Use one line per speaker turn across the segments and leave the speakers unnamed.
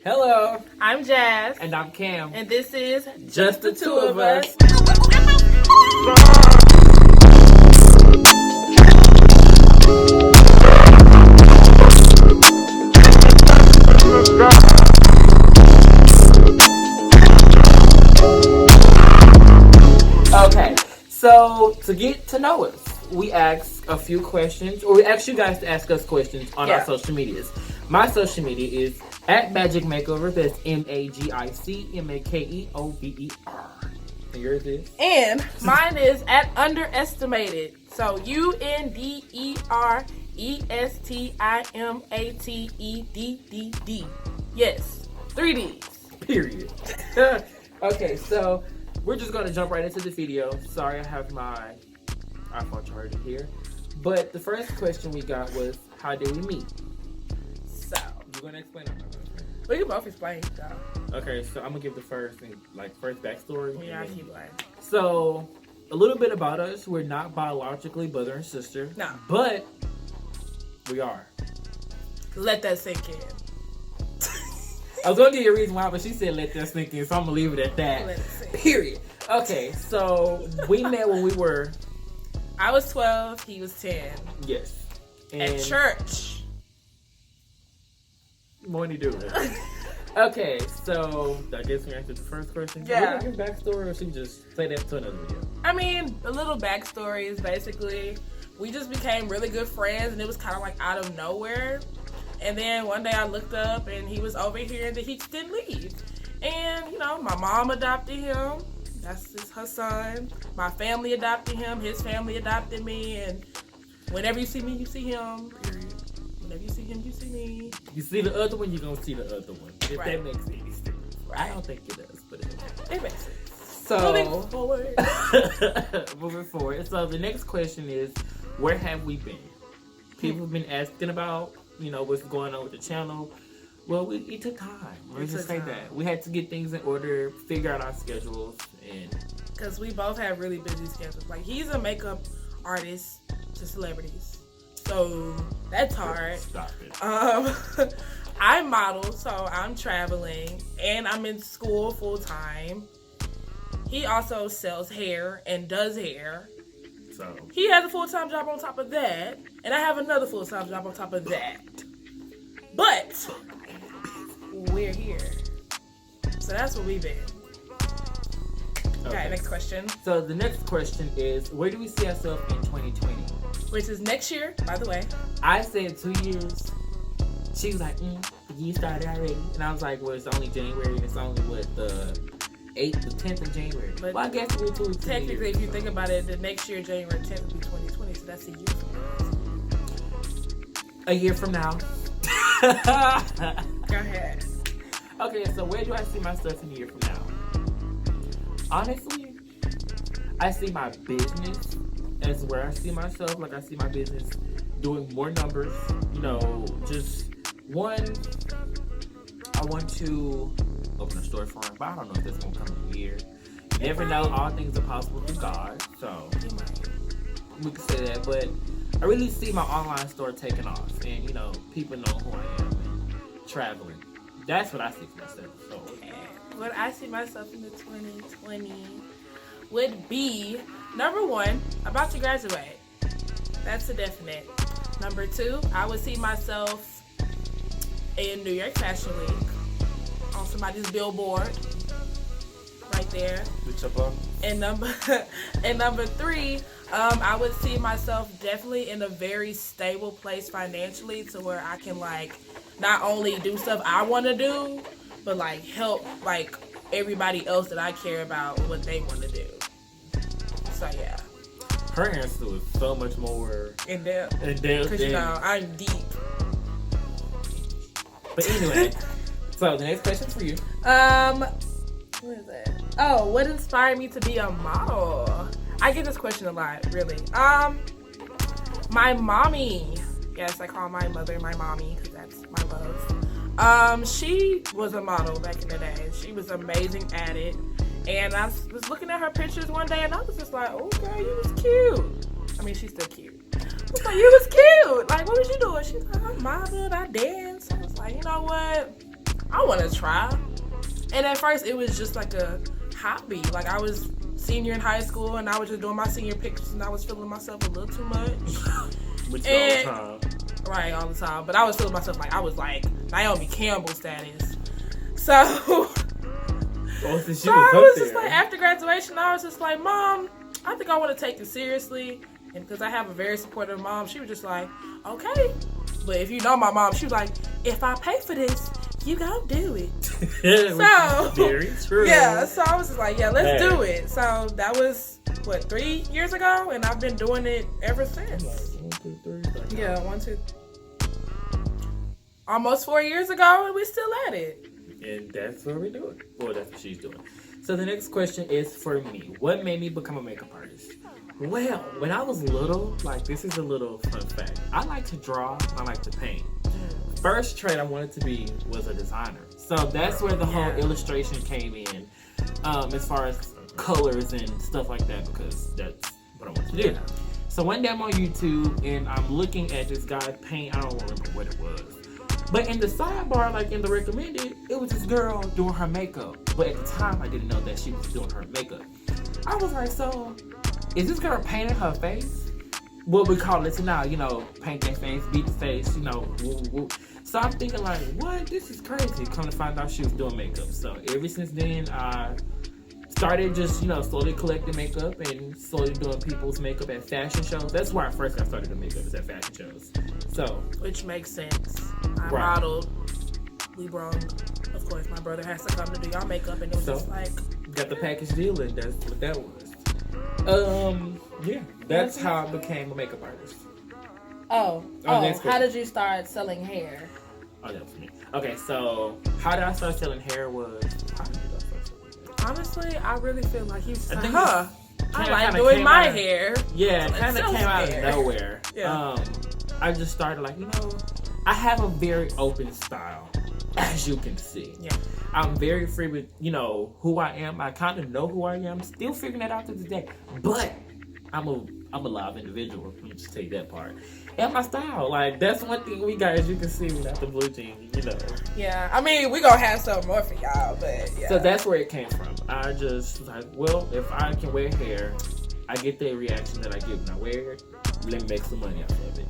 Hello,
I'm Jazz.
and I'm Cam.
And this is
Just the two of us. Okay, so to get to know us, we ask a few questions, or we ask you guys to ask us questions on our social medias. My social media is at Magic Makeover. That's MAGICMAKEOVER. And yours is?
And mine is at Underestimated. So UNDERESTIMATEDDD. Yes, 3 Ds.
Period. Okay, so we're just gonna jump right into the video. Sorry, I have my iPhone charger here. But the first question we got was, how did we meet?
So
You gonna explain it?
we can both explain, though.
Okay, so I'm gonna give the first backstory.
Yeah, I keep lying.
So a little bit about us: we're not biologically brother and sister.
No.
But we are.
Let that sink in.
I was gonna give you a reason why, but she said let that sink in, so I'm gonna leave it at that.
Let it sink.
Period. Okay, so we met when we were.
I was 12, he was 10.
Yes.
At church.
What are you doing? Okay, so I guess we answered the first question.
Yeah.
What was your backstory, or should we just say that to another video?
I mean, a little backstory is basically we just became really good friends, and it was kind of like out of nowhere. And then one day I looked up, and he was over here, and then he just didn't leave. And, you know, my mom adopted him. That's her son. My family adopted him. His family adopted me. And whenever you see me, you see him. Period. Whenever you see him, you see me.
You see the other one, you're gonna see the other one. If
Right.
that makes any sense.
Right.
I don't think it does, but it does.
It makes sense.
So
Moving forward.
moving forward. So the next question is, where have we been? People have been asking about, what's going on with the channel. Well, it took time. Let's just say that. We had to get things in order, figure out our schedules, and
Because we both have really busy schedules. Like, he's a makeup artist to celebrities. So that's hard.
Stop it.
I model, so I'm traveling, and I'm in school full time. He also sells hair and does hair.
So
He has a full-time job on top of that, and I have another full-time job on top of that. But we're here. So that's what we've been. Okay, next question.
So the next question is, where do we see ourselves in 2020?
Which is next year, by the way.
I said 2 years. She was like, the year started already. And I was like, well, it's only January. It's only, the 10th of January.
But
well, I guess we're 2 weeks.
Technically, if you think about it, the next year, January 10th, will be 2020. So that's a year from now.
A year from now.
Go ahead.
Okay, so where do I see myself in a year from now? Honestly, I see my business as where I see myself. Like, I see my business doing more numbers. Just one, I want to open a storefront, but I don't know if that's going to come in a year. You never know. All things are possible through God. So, we can say that. But I really see my online store taking off. And, people know who I am and traveling. That's what I see for myself. So,
What I see myself in the 2020 would be, number one, about to graduate. That's a definite. Number two, I would see myself in New York Fashion Week on somebody's billboard right there. And number three, I would see myself definitely in a very stable place financially, to where I can not only do stuff I want to do, but help everybody else that I care about what they want to do. So yeah.
Her answer was so much more
In depth.
Because
I'm deep.
But anyway, so the next question's for you.
What is it? Oh, what inspired me to be a model? I get this question a lot, really. My mommy. Yes, I call my mother my mommy because that's my love. She was a model back in the day. She was amazing at it. And I was looking at her pictures one day, and I was just like, oh, girl, you was cute. I mean, she's still cute. I was like, you was cute. What was you doing? She's like, I modeled, I danced. I was like, you know what? I want want to try. And at first, it was just like a hobby. Like, I was senior in high school, and I was just doing my senior pictures, and I was feeling myself a little too much.
Which all the time.
Right, all the time. But I was feeling myself like I was like Naomi Campbell status. So,
I was
just like, after graduation, I was just like, Mom, I think I want to take it seriously. And because I have a very supportive mom, she was just like, okay. But if you know my mom, she was like, if I pay for this, you gonna do it. So,
very true.
Yeah, so I was just like, yeah, let's do it. So that was, 3 years ago? And I've been doing it ever since.
Like 1, 2, 3.
Yeah, 1, 2. Almost 4 years ago, and we still at it.
And that's what we're doing. Well, that's what she's doing. So the next question is for me. What made me become a makeup artist? Well, when I was little, like, this is a little fun fact. I like to draw. I like to paint. First trade I wanted to be was a designer. So that's where the whole illustration came in, as far as colors and stuff like that, because that's what I want to do. So one day I'm on YouTube and I'm looking at this guy paint. I don't remember what it was. But in the sidebar, like in the recommended, it was this girl doing her makeup. But at the time, I didn't know that she was doing her makeup. I was like, so, is this girl painting her face? What we call it now, paint their face, beat the face, woo, woo. So I'm thinking like, what? This is crazy. Come to find out she was doing makeup. So ever since then, I started just, slowly collecting makeup and slowly doing people's makeup at fashion shows. That's where I first got started doing makeup, is at fashion shows. So,
which makes sense. I modeled. We brung. Of course, my brother has to come to do y'all makeup, and it was just like,
got the package deal, and that's what that was. Yeah, that's how I became a makeup artist.
How did you start selling hair?
Oh, that was me. Okay, so how did I start selling hair was...
Honestly, I really feel like you said, I like doing my hair.
Yeah, it kind of came out of nowhere.
Yeah.
I just started like, I have a very open style, as you can see.
Yeah.
I'm very free with, who I am. I kind of know who I am. Still figuring that out to this day. But I'm a live individual. Let me just tell you that part. And my style, like, that's one thing we got, as you can see, without the blue jeans,
Yeah, I mean, we gonna have some more for y'all, but yeah.
So that's where it came from. I just like, well, if I can wear hair, I get the reaction that I get when I wear it. Let me make some money out of it.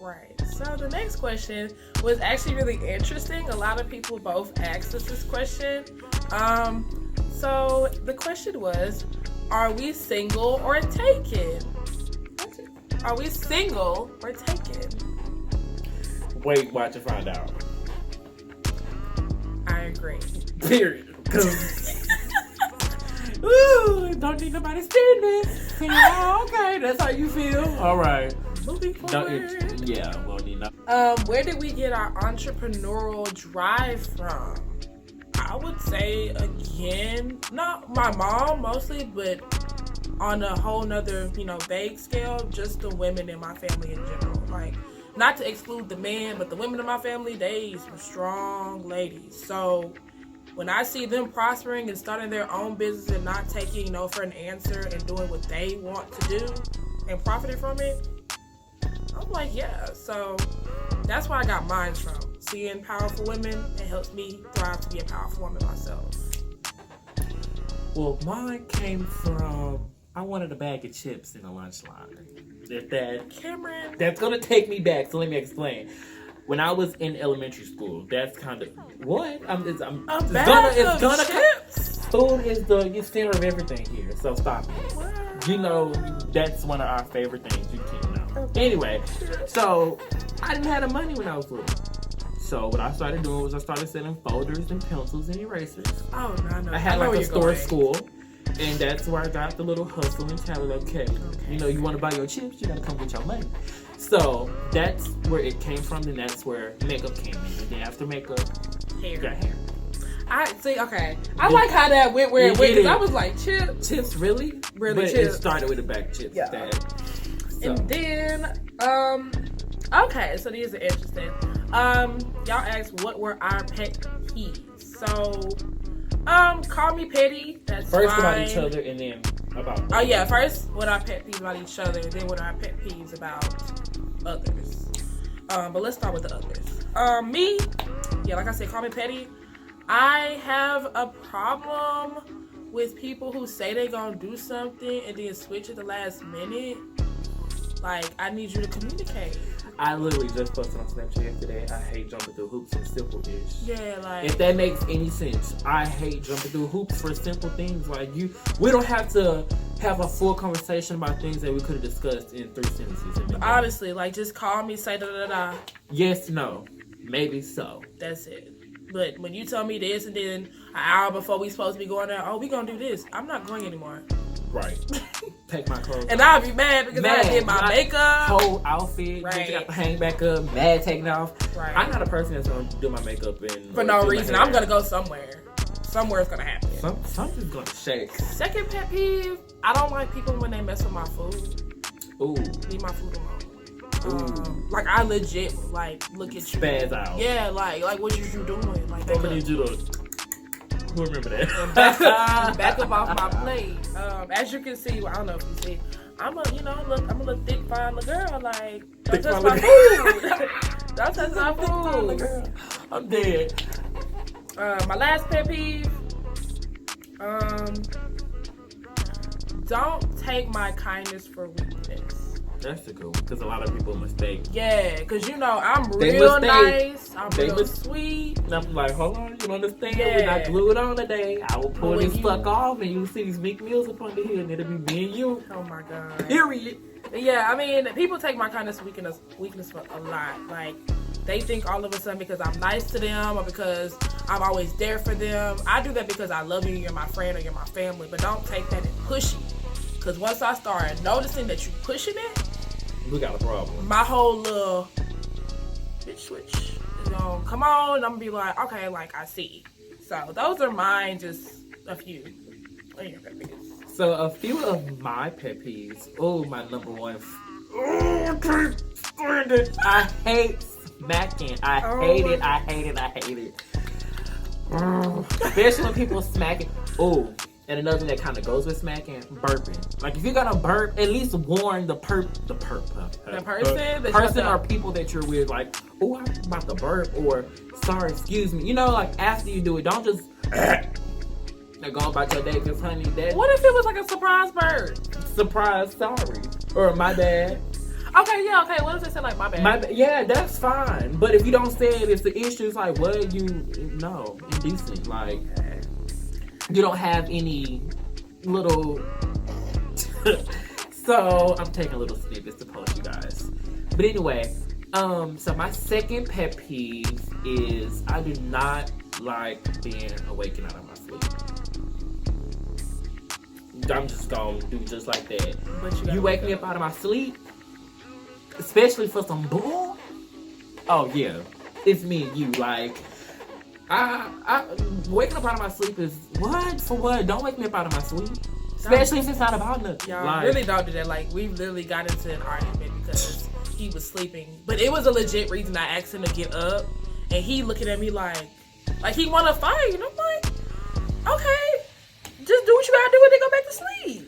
Right. So the next question was actually really interesting. A lot of people both asked us this question. So the question was, are we single or taken? Are we single or taken?
Wait, watch and find out.
I agree.
Period. Ooh, don't need nobody's business. Okay, that's how you feel. All right.
Moving forward.
Well, need not.
Where did we get our entrepreneurial drive from? I would say, again, not my mom mostly, but on a whole nother, vague scale, just the women in my family in general. Like, not to exclude the men, but the women in my family, they were strong ladies. So when I see them prospering and starting their own business and not taking no for an answer and doing what they want to do and profiting from it, I'm like, yeah. So that's where I got mine from. Seeing powerful women, it helps me thrive to be a powerful woman myself.
Well, mine came from, I wanted a bag of chips in a lunch line.
Kamerin.
That's going to take me back, so let me explain. When I was in elementary school, that's kind of, what? It's gonna
chips?
Food is the center of everything here, so stop it.
Wow.
That's one of our favorite things, you can't know. Anyway, so I didn't have the money when I was little. So what I started doing was I started selling folders and pencils and erasers.
Oh, no.
I had like a store at school. And that's where I got the little hustle mentality. Okay, you want to buy your chips, you got to come get your money. So that's where it came from, and that's where makeup came in. And then after makeup,
hair.
Got hair.
I see. Okay, I like how that went where it went. Because I was like, chips.
Chips, really?
Really,
but
chips.
It started with the bag of chips.
Yeah. And then, okay, so these are interesting. Y'all asked what were our pet peeves. So, call me petty. That's
first
fine.
about each other, and then about.
Oh yeah, first what our pet peeves about each other, then what our pet peeves about others. But let's start with the others. Me, yeah, like I said, call me petty. I have a problem with people who say they gonna do something and then switch at the last minute. Like, I need you to communicate.
I literally just posted on Snapchat yesterday. I hate jumping through hoops for simple-ish.
Yeah, like,
if that makes any sense, I hate jumping through hoops for simple things. Like we don't have to have a full conversation about things that we could have discussed in 3 sentences.
Honestly, like, just call me, say da da da.
Yes, no, maybe so.
That's it. But when you tell me this and then an hour before we supposed to be going out, oh, we gonna do this, I'm not going anymore.
Right. Take my clothes
and I'll be mad because I did my makeup.
Whole outfit. Right. You got to hang back up. Mad taking off.
Right.
I'm not a person that's going to do my makeup
for no reason. I'm going to go somewhere. Somewhere's going to happen.
Something's going to shake.
Second pet peeve, I don't like people when they mess with my food.
Ooh.
Leave my food alone. Like, I legit, like, look at you.
Spaz out.
Yeah, like what you doing? Like,
I'm going to need you to... Who remember that?
Back up off my plate. As you can see, well, I don't know if you see, I'm a little thick, fine little girl. Like, don't touch my food. Don't touch my food.
I'm dead.
My last pet peeve. Don't take my kindness for weakness.
That's a good one, because a lot of people mistake.
Yeah, because I'm real nice. I'm real sweet.
And I'm like, hold on, you understand? Yeah. We're not glued on today. I will pull this fuck off and you'll see these big meals up on the hill and it'll be me and you.
Oh my God.
Period.
Yeah, I mean, people take my kindness weakness for a lot. Like, they think all of a sudden because I'm nice to them or because I'm always there for them. I do that because I love you, you're my friend or you're my family, but don't take that and push it. Because once I start noticing that you pushing it,
we got a problem.
My whole little bitch switch is gonna come on. I'm gonna be like, okay, like I see. So those are mine, just a few. What are your pet peeves?
So a few of my pet peeves. Oh, my number one. I hate smacking. I hate it. I hate it. I hate it. Especially when people smacking. Oh. And another thing that kind of goes with smacking, burping. Like, if you're gonna burp, at least warn the person or people that you're with, like, oh, I'm about to burp, or sorry, excuse me. You know, like, after you do it, don't just go about your day, because, honey, that...
What if it was like a surprise burp?
Surprise, sorry. Or my bad.
Okay, yeah, okay. What if they say, like, my bad?
Yeah, that's fine. But if you don't say it, if the issue is like, what, no, indecent, like... You don't have any little... So, I'm taking little snippets to post you guys. But anyway, so my second pet peeve is I do not like being awakened out of my sleep. I'm just gonna do just like that. You wake me up out of my sleep, especially for some bull. Oh yeah, it's me and you. Like, I waking up out of my sleep is what? For what? Don't wake me up out of my sleep. Especially if it's not about nothing.
Y'all like, really don't do that. Like, we literally got into an argument because he was sleeping. But it was a legit reason I asked him to get up. And he looking at me like he want to fight. And I'm like, okay, just do what you gotta do and then go back to sleep.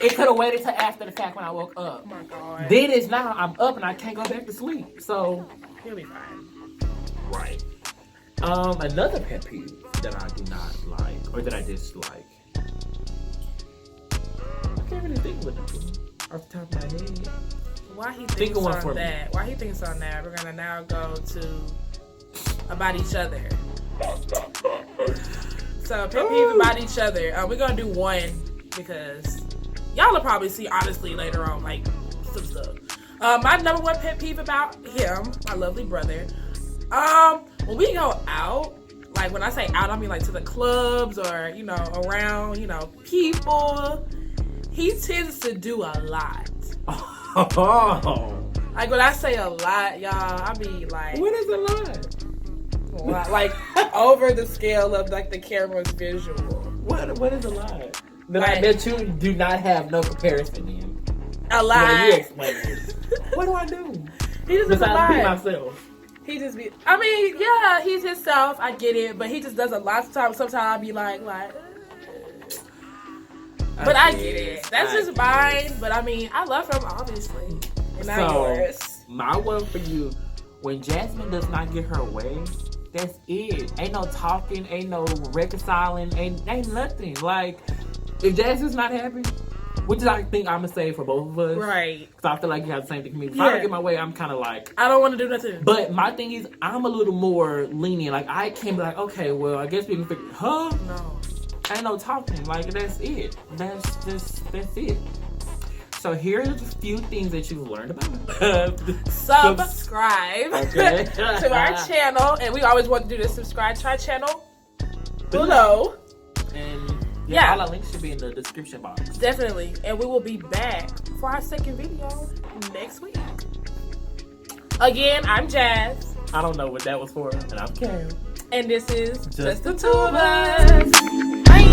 It could have waited till after the fact when I woke up.
Oh my God.
Then it's now I'm up and I can't go back to sleep. So
he'll be fine.
Right. Another pet peeve that I do not like or that I dislike. I can't really think of it off the top of my head.
Why he thinks on that? Why he thinks on that? We're gonna now go to about each other. So pet peeve about each other. We're gonna do one because y'all will probably see honestly later on like some stuff. My number one pet peeve about him, my lovely brother. When we go out, like when I say out, I mean like to the clubs or around people. He tends to do a lot. Like when I say a lot, y'all, I be like,
what is a lot?
Like over the scale of like the camera's visual.
What is a lot? I bet you do not have no comparison in.
A lot.
You explain it. What do I do?
He just does a lot.
Be myself.
He just be. I mean, yeah, he's himself. I get it, but he just does a lot of times. Sometimes I be like. But I get it. That's just mine. But I mean, I love him obviously. And not yours.
My one for you, when Jasmine does not get her way, that's it. Ain't no talking, ain't no reconciling, ain't nothing. Like, if Jasmine's not happy, which is I think I'm gonna say for both of us,
Right.
Because I feel like you have the same thing for me. If I don't get my way, I'm kind of like,
I don't want to do nothing.
But my thing is, I'm a little more lenient. Like, I can be like, okay, well, I guess we can figure.
No.
Ain't no talking. Like, that's it. That's it. So here's a few things that you've learned about.
Subscribe to our channel, and we always want to do this. Subscribe to our channel below.
And yeah, all our links should be in the description box.
Definitely. And we will be back for our second video next week. Again, I'm Jazz.
I don't know what that was for, and I'm Cam.
And this is
Just
the two of us. Bye.